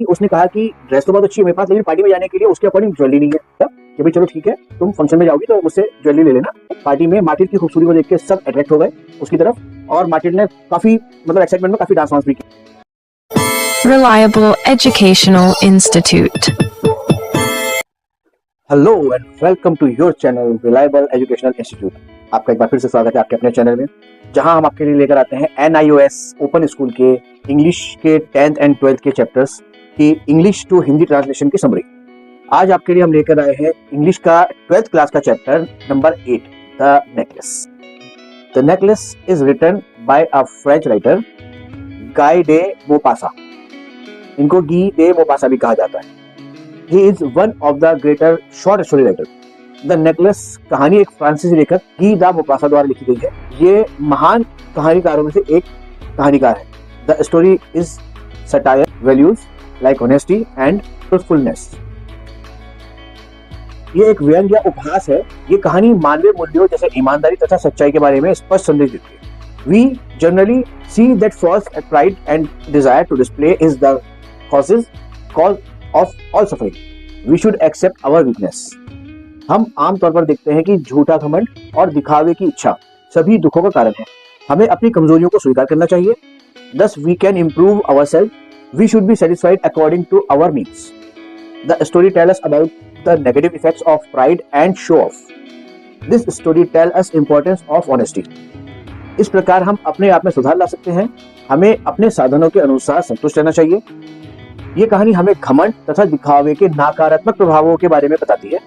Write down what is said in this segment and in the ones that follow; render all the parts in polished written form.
उसने कहा कि ड्रेस तो बहुत अच्छी है मेरे पास, लेकिन पार्टी में जाने के लिए उसके अकॉर्डिंग ज्वेलरी नहीं है। कि भाई चलो ठीक है, तुम फंक्शन में जाओगी तो मुझसे ज्वेलरी ले लेना। पार्टी में मार्टिन की खूबसूरती को देख के सब अट्रैक्ट हो गए उसकी तरफ, और मार्टिन ने काफी एक्साइटमेंट में काफी डांस वांस भी किया। Reliable Educational Institute. Hello and welcome to your channel reliable educational institute. आपका एक बार फिर से स्वागत है आपके अपने चैनल में, जहां हम आपके लिए लेकर आते हैं NIOS ओपन स्कूल के इंग्लिश के 10th एंड 12th के चैप्टर्स की इंग्लिश टू हिंदी ट्रांसलेशन की समरी। आज आपके लिए हम लेकर आए हैं इंग्लिश का 12th क्लास का chapter number 8, the necklace. The necklace is written by a French writer Guy de Maupassant. इनको गी डे मोपासा भी कहा जाता है। He is one of the greater short story writer. The Necklace कहानी एक फ्रांसीसी लेखक गी दा मोपासा द्वारा लिखी गई है। ये महान कहानीकारों में से एक कहानीकार है। The story is satire, values like honesty and truthfulness. ये एक व्यंग्य या उपहास है। ये कहानी मानवीय मूल्यों जैसे ईमानदारी तथा सच्चाई के बारे में स्पष्ट संदेश देती है। We generally see that false pride and desire to display is the cause of all suffering. We should accept our weakness. हम आमतौर पर देखते हैं कि झूठा घमंड और दिखावे की इच्छा सभी दुखों का कारण है। हमें अपनी कमजोरियों को स्वीकार करना चाहिए। Thus we can improve ourselves. We should be satisfied according to our means. The story tells us about the negative effects of pride and show off. This story tells us importance of honesty. इस प्रकार हम अपने आप में सुधार ला सकते हैं। हमें अपने साधनों के अनुसार संतुष्ट रहना चाहिए। ये कहानी हमें घमंड तथा दिखावे के नकारात्मक प्रभावों के बारे में बताती है।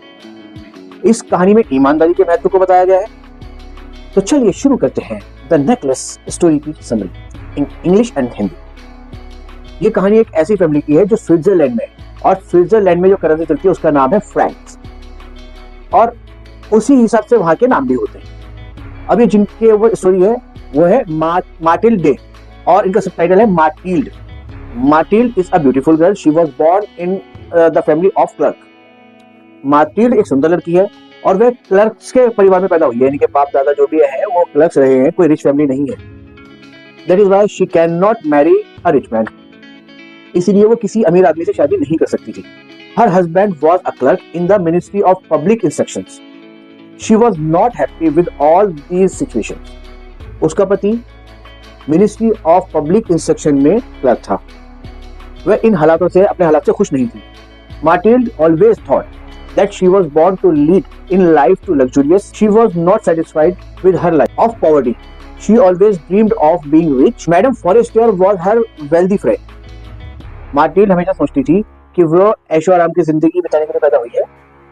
इस कहानी में ईमानदारी के महत्व को बताया गया है। तो चलिए शुरू करते हैं द नेकलेस स्टोरी की summary in English and Hindi. ये कहानी एक ऐसी फैमिली की है जो स्विट्जरलैंड में, और स्विट्जरलैंड में जो करेंसी चलती है उसका नाम है फ्रैंक्स, और उसी हिसाब से वहां के नाम भी होते हैं। अब ये जिनके वो स्टोरी है वो है मार्टिल्ड डे, और इनका सबटाइटल है मार्टिल्ड। Mathilde is a beautiful girl. She was born in the family of clerk. Mathilde एक सुंदर लड़की है और वह क्लर्क्स के परिवार में पैदा हुई है, यानी कि बाप दादा जो भी है वो क्लर्क्स रहे हैं, कोई रिच फैमिली नहीं है। That is why she cannot marry a rich man. इसीलिए वो किसी अमीर आदमी से शादी नहीं कर सकती थी। Her husband was a clerk in the Ministry of Public Instructions. She was not happy with all these situations. उसका पति मिनिस्ट्री ऑफ पब्लिक इंस्ट्रक्शन में क्लर्क था। वह इन हालातों से अपने हालात से खुश नहीं थी। Mathilde always thought that she was born to lead in life to luxurious. She was not satisfied with her life of poverty. She always dreamed of being rich. Madame Forestier was her wealthy friend. Mathilde हमेशा सोचती थी कि वो ऐशो आराम की जिंदगी बिताने के लिए पैदा हुई है।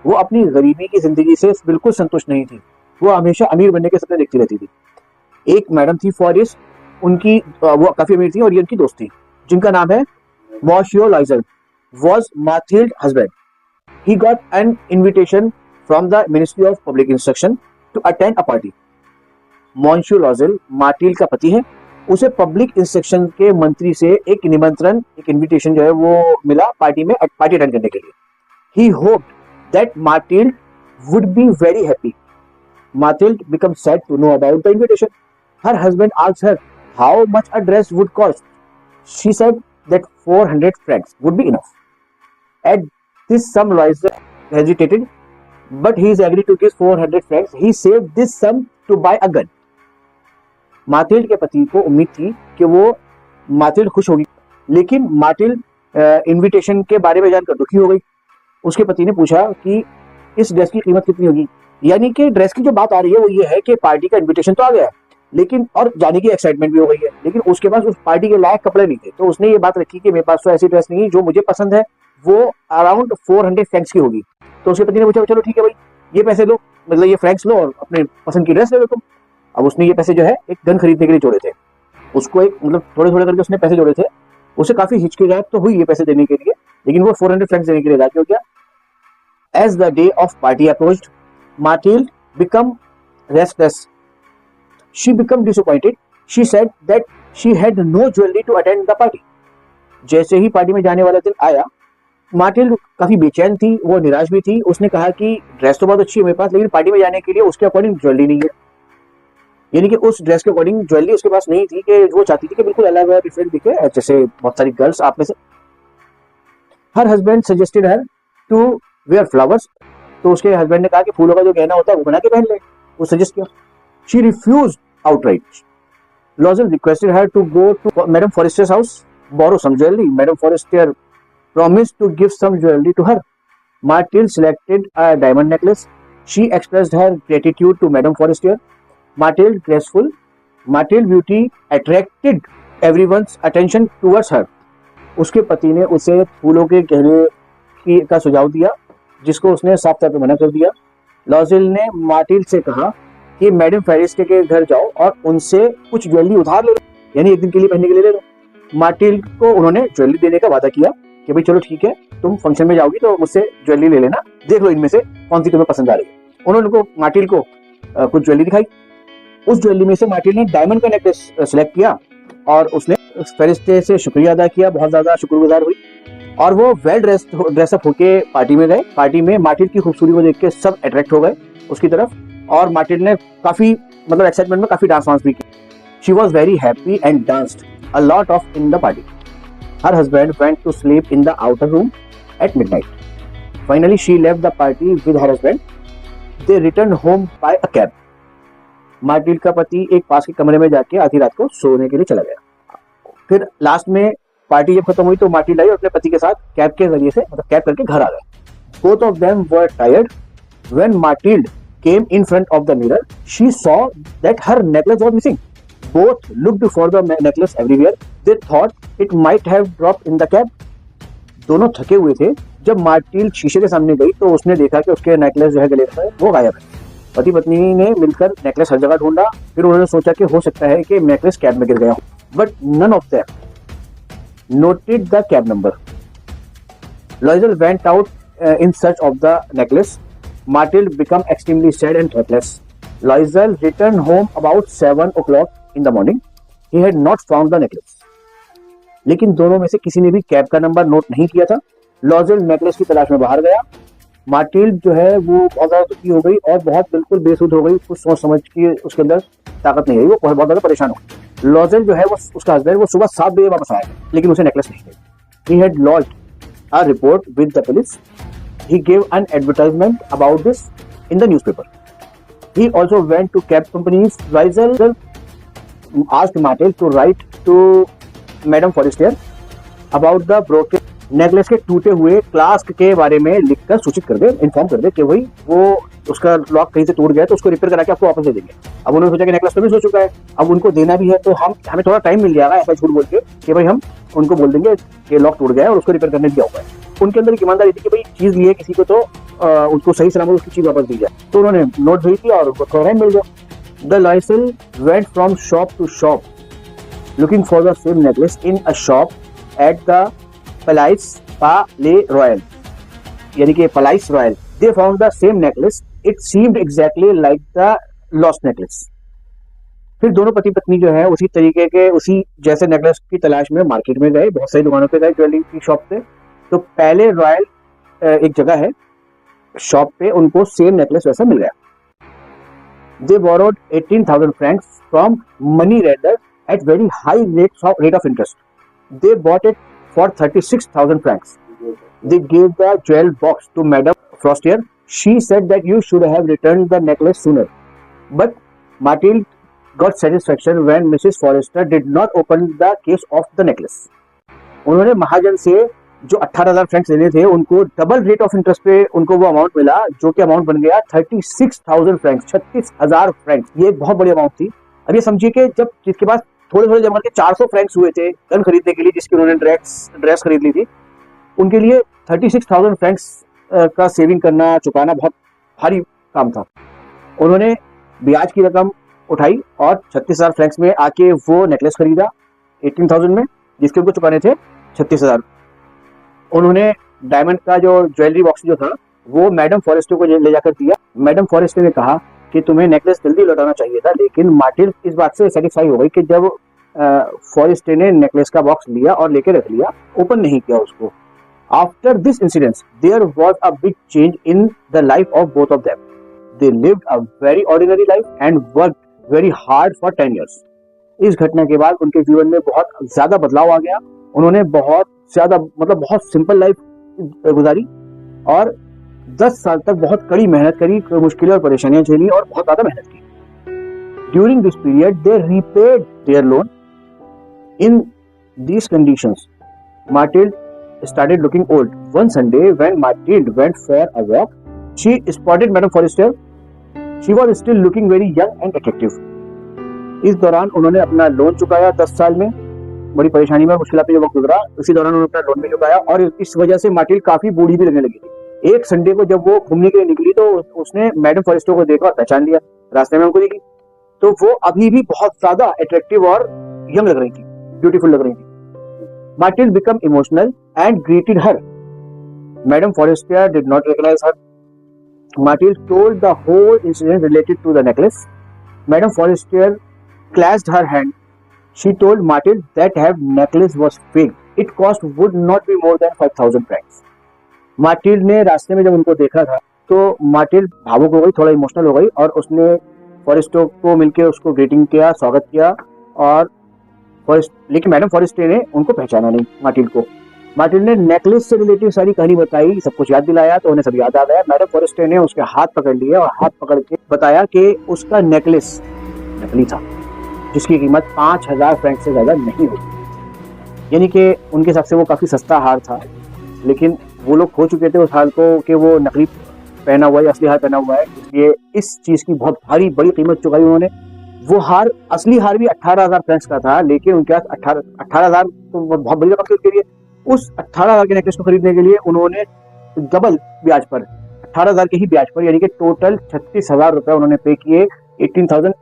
वो अपनी गरीबी की जिंदगी से बिल्कुल संतुष्ट नहीं थी। वो हमेशा अमीर बनने के सपने देखती रहती थी। एक मैडम थी फॉरेस्ट, उनकी वो काफी अमीर थी और ये उनकी दोस्त थी, जिनका नाम है Monsieur Loisel, was Mathilde's husband. He got an invitation from the Ministry of Public Instruction to attend a party. Monsieur Loisel Mathilde का पति है। उसे पब्लिक इंस्ट्रक्शन के मंत्री से एक निमंत्रण, एक इन्विटेशन जो है वो मिला पार्टी अटेंड करने के लिए। He hoped that Mathilde would be very happy. Mathilde became sad to know about the invitation. Her husband asked her how much a dress would cost. She said that 400 francs would be enough. At this sum, Loisel hesitated, but he agreed to give 400 francs. He saved this sum to buy a gun. माथिल्ड के पति को उम्मीद थी कि वो माथिल्ड खुश होगी, लेकिन माथिल्ड इनविटेशन के बारे में जानकर दुखी हो गई। उसके पति ने पूछा कि इस ड्रेस की कीमत कितनी होगी। यानी कि ड्रेस की जो बात आ रही है वो ये है कि पार्टी का इनविटेशन तो आ गया है, लेकिन और जाने की एक्साइटमेंट भी हो गई है, लेकिन उसके पास उस पार्टी के लायक कपड़े नहीं थे। तो उसने ये बात रखी कि मेरे पास तो ऐसी ड्रेस नहीं है, जो मुझे पसंद है वो अराउंड 400 फ्रैंक्स की होगी। तो उसके पति ने पूछा चलो ठीक है भाई, ये पैसे लो, मतलब ये फ्रैंक्स लो और अपने पसंद की ड्रेस ले लो तुम। अब उसने ये पैसे जो है एक गन खरीदने के लिए जोड़े थे। उसको एक मतलब थोड़े थोड़े करके उसने पैसे जोड़े थे। उसे काफी हिचकिचाहट तो हुई ये पैसे देने के लिए, लेकिन वो 400 फ्रैंक्स देने के लिए राजी हो गया। As the day of party approached, Mathilde became restless. She became disappointed. She said that she had no jewelry to attend the party. जैसे ही पार्टी में जाने वाला दिन आया, मार्टिल काफी बेचैन थी, वो निराश भी थी। उसने कहा कि ड्रेस तो बहुत अच्छी है मेरे पास, लेकिन पार्टी में जाने के लिए उसके अकॉर्डिंग ज्वेलरी नहीं है। यानी कि उस ड्रेस के अकॉर्डिंग ज्वेलरी उसके पास नहीं थी, कि वो चाहती थी कि बिल्कुल अलग और डिफरेंट दिखे, जैसे बहुत सारी गर्ल्स आप में से। Her husband suggested her to wear flowers, तो उसके हस्बैंड ने कहा कि फूलों का जो गहना होता है वो बना के पहन ले, वो सजेस्ट किया. She refuse outright. Loisel requested her to go to madam Forestier's house, borrow some jewellery. Madam Forestier promised to give some jewelry to her. Matilde selected a diamond necklace. She expressed her gratitude to Madame Forestier. Matilde graceful. Matilde beauty attracted everyone's attention towards her. उसके पति ने उसे फूलों के गहने का सुझाव दिया, जिसको उसने साफ तौर पर मना कर दिया. लॉजिल ने माटिल्ड से कहा कि मैडम फेरिस्टे के घर जाओ और उनसे कुछ ज्वेलरी उधार ले लो, यानी एक दिन के लिए पहनने के लिए ले लो. माटिल्ड को उन्होंने ज्वेलरी देने का वादा किया कि भाई चलो ठीक है, तुम फंक्शन में जाओगी तो मुझसे ज्वेलरी ले लेना, देख लो इनमें से कौन सी तुम्हें पसंद आ रही है. उन्होंने माटिल्ड को कुछ ज्वेलरी दिखाई. उस ज्वेलरी में से माटिल्ड ने डायमंड का नेकलेस सिलेक्ट किया और उसने फेरिस्टे से शुक्रिया अदा किया, बहुत ज्यादा शुक्रगुजार हुई और वो वेल ड्रेसअप होके पार्टी में गए. पार्टी में माटिल्ड की खूबसूरती को देख के सब अट्रैक्ट हो गए उसकी तरफ और माटिल्ड ने काफी एक्साइटमेंट में काफी डांस भी की. She was very happy and danced a lot of in the party. Her husband went to sleep in the outer room at midnight. Finally, she left the party with her husband. They returned home by a cab. माटिल्ड का पति एक पास के कमरे में जाके आधी रात को सोने के लिए चला गया. फिर लास्ट में पार्टी जब खत्म हुई तो माटिल्ड आई और अपने पति के साथ कैब के जरिए से कैब करके घर आ गए. Both of them were tired. When Matilde came in front of the mirror, she saw that her necklace was missing. Both looked for the necklace everywhere. They thought it might have dropped in the cab. दोनों थके हुए थे. जब माटिल्ड शीशे के सामने गई तो उसने देखा कि उसके नेकलेस जो है गले में वो गायब है. पति पत्नी ने मिलकर नेकलेस हर जगह ढूंढा. फिर उन्होंने सोचा कि हो सकता है कि नेकलेस कैब में गिर गया हो. But none of them noted the cab number. Loisel went out in search of the necklace. Matilde became extremely sad and thoughtless. Loisel returned home about 7 o'clock in the morning. He had not found the necklace. लेकिन दोनों में से किसी ने भी cab का number note नहीं किया था. लॉइजल नेकलेस की तलाश में बाहर गया. माटिल्ड जो है वो बहुत ज्यादा दुखी हो गई और बहुत बिल्कुल बेसुध हो गई. कुछ सोच समझ की उसके अंदर ताकत नहीं आई. वो बहुत ज्यादा परेशान हो गई. लॉइजल जो है वो उसका हस्बैंड वो सुबह 7 बजे वापस आया लेकिन उसे नेकलेस नहीं मिली. He had lodged a report with the police. He gave an advertisement about this in the newspaper. He also went to cab companies. Loisel asked Matilde to write to Madame Forestier about the broken necklace के टूटे हुए clasp के बारे में लिखकर सूचित कर दे, inform कर दे कि भाई वो उसका लॉक कहीं से टूट गया तो उसको रिपेयर करा के आपको वापस दे देंगे. अब उन्होंने सोचा कि नेकलेस तो मिस हो चुका है, अब उनको देना भी है तो हमें थोड़ा टाइम मिल जाएगा ऐसा झूठ बोल के कि भाई हम उनको बोल देंगे कि लॉक टूट गया है और उसको रिपेयर करने दिया हुआ है. उनके अंदर एक ईमानदारी थी कि भाई चीज लिए किसी को तो उसको सही सलामत उसकी चीज वापस दी जाए. तो उन्होंने नोट भेज दिया और उनको थोड़ा टाइम मिल गया. The Loisel went from shop to shop looking for the same necklace in a shop at the Palais Royal, यानी कि Palais Royal. They found the same necklace. It seemed exactly like the lost necklace. फिर दोनों पति पत्नी जो है उसी तरीके के उसी जैसे नेकलेस की तलाश में मार्केट में गए. बहुत सारी दुकानों पे गए ज्वेलरी की शॉप पे. तो पैले रॉयल एक जगह है, शॉप पे उनको सेम नेकलेस वैसा मिल गया. They borrowed 18,000 francs from money lenders at very high rate of interest. They bought it for 36,000 francs. They gave the jewel box to Madame Forestier. She said that you should have returned the necklace sooner. But Matilde got satisfaction when Mrs. Forestier did not open the case of the necklace. उन्होंने महाजन से जो 18,000 Franks लेने थे उनको double rate of interest पे उनको वो amount मिला, जो कि अमाउंट बन गया 36,000 फ्रैंक्स, 36,000 फ्रैंक्स. ये एक बहुत बड़ी अमाउंट थी. अब ये समझिए कि जब जिसके पास थोड़े थोड़े जमा के 400 फ्रैंक्स हुए थे गन खरीदने के लिए, जिसकी उन्होंने ड्रेस खरीद ली थी, उनके लिए 36,000 फ्रैंक्स का सेविंग करना, चुकाना बहुत भारी काम था. उन्होंने ब्याज की रकम उठाई और 36,000 फ्रैंक्स में आके वो नेकलेस खरीदा 18,000 में, जिसके उनको चुकाने थे 36,000. उन्होंने डायमंड का जो ज्वेलरी बॉक्स जो था वो मैडम फॉरेस्टर को ले जाकर दिया. मैडम फॉरेस्टर ने कहा कि तुम्हें नेकलेस जल्दी लौटाना चाहिए था, लेकिन माटिल्ड इस बात से सेटिस्फाई हो गई कि जब फॉरेस्टर ने नेकलेस का बॉक्स लिया और लेके रख लिया, ओपन नहीं किया उसको. After this incident there was a big change in the life of both of them. They lived a very ordinary life and worked very hard for 10 years. इस घटना के बाद उनके जीवन में बहुत ज्यादा बदलाव आ गया. उन्होंने बहुत ज्यादा बहुत सिंपल लाइफ गुजारी और 10 साल तक बहुत कड़ी मेहनत करी, मुश्किलें और परेशानियां झेली और बहुत ज्यादा मेहनत की. During this period they repaid there loan. In these conditions, Mathilde started looking old. One Sunday, when Mathilde went for a walk, she spotted Madame Forestier. She was still looking very young and attractive. इस दौरान उन्होंने अपना loan चुकाया 10 साल में. बड़ी परेशानी में मुश्किल पे वक्त गुजरा, इसी दौरान उन्होंने अपना लोन भी चुकाया और इस वजह से माटिल्ड काफी बूढ़ी भी लगने लगी थी. एक संडे को जब वो घूमने के लिए निकली तो उसने मैडम फॉरेस्टर को देखा और पहचान लिया. रास्ते में उनको देखी तो वो अभी भी बहुत ज्यादा अट्रैक्टिव और यंग लग रही थी, ब्यूटीफुल लग रही थी. Mathilde became emotional and greeted her. Madame Forestier did not recognize her. Mathilde told the whole incident related to the necklace. Madame Forestier clasped her hand. She told Mathilde that her necklace was fake. Its cost would not be more than 5,000 francs. Mathilde ने रास्ते में जब उनको देखा था तो Mathilde भावुक हो गई, थोड़ा इमोशनल हो गई और उसने फॉरेस्टर को मिलकर उसको ग्रीटिंग किया, स्वागत किया. और लेकिन मैडम फॉरेस्टर ने उनको पहचाना नहीं माटिल्ड को. माटिल्ड ने नेकलेस से रिलेटेड सारी कहानी बताई, सब कुछ याद दिलाया तो उन्हें सब याद आ गया. मैडम फॉरेस्टर ने उसके हाथ पकड़ लिए और हाथ पकड़ के बताया कि उसका नेकलेस नकली था जिसकी कीमत 5,000 फ्रैंक से ज्यादा नहीं होती. यानी कि उनके हिसाब से वो काफी सस्ता हार था, लेकिन वो लोग खो चुके थे उस हार को कि वो नकली पहना हुआ है, असली हार पहना हुआ है. इसलिए इस चीज की बहुत भारी बड़ी कीमत चुकाई उन्होंने. वो हार, असली हार भी 18,000 फ्रैंक्स का था, लेकिन उनके पास 18,000 तो बहुत बड़ी रकम के लिए. उस 18,000 के नेकलेस को खरीदने के लिए उन्होंने डबल ब्याज पर, 18,000 के ही ब्याज पर, यानी कि टोटल 36,000 रुपए उन्होंने पे किए. 18,000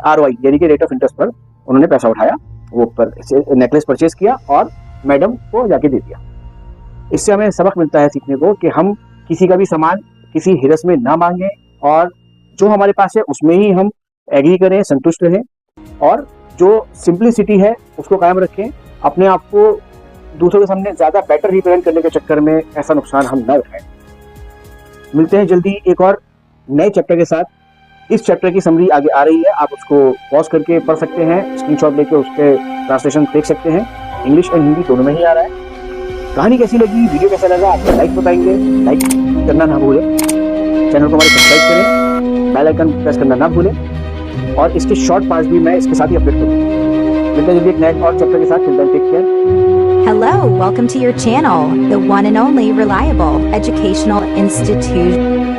ROI यानी कि रेट ऑफ इंटरेस्ट पर उन्होंने पैसा उठाया, वो पर नेकलेस परचेज किया और मैडम को जाके दे दिया. इससे हमें सबक मिलता है सीखने को कि हम किसी का भी सामान किसी हिरस में ना मांगे और जो हमारे पास है उसमें ही हम एग्री करें, संतुष्ट रहें और जो सिंपलिसिटी है उसको कायम रखें. अपने आप को दूसरों के सामने ज्यादा बेटर रिप्रेजेंट करने के चक्कर में ऐसा नुकसान हम न उठाएं. मिलते हैं जल्दी एक और नए चैप्टर के साथ. इस चैप्टर की समरी आगे आ रही है, आप उसको पॉज करके पढ़ सकते हैं, स्क्रीनशॉट लेके उसके ट्रांसलेशन देख सकते हैं. इंग्लिश एंड हिंदी दोनों में ही आ रहा है. कहानी कैसी लगी, वीडियो कैसा लगा, आपको लाइक बताएंगे. लाइक करना ना भूलें, चैनल को हमारे सब्सक्राइब करें, बेल आइकन प्रेस करना ना भूलें और इसके शॉर्ट पार्ट्स भी मैं इसके साथ ही अपडेट करूँगा. मिलते हैं जल्दी एक नए और चैप्टर के साथ. Take care. Hello, welcome to your channel, the one and only reliable educational institute.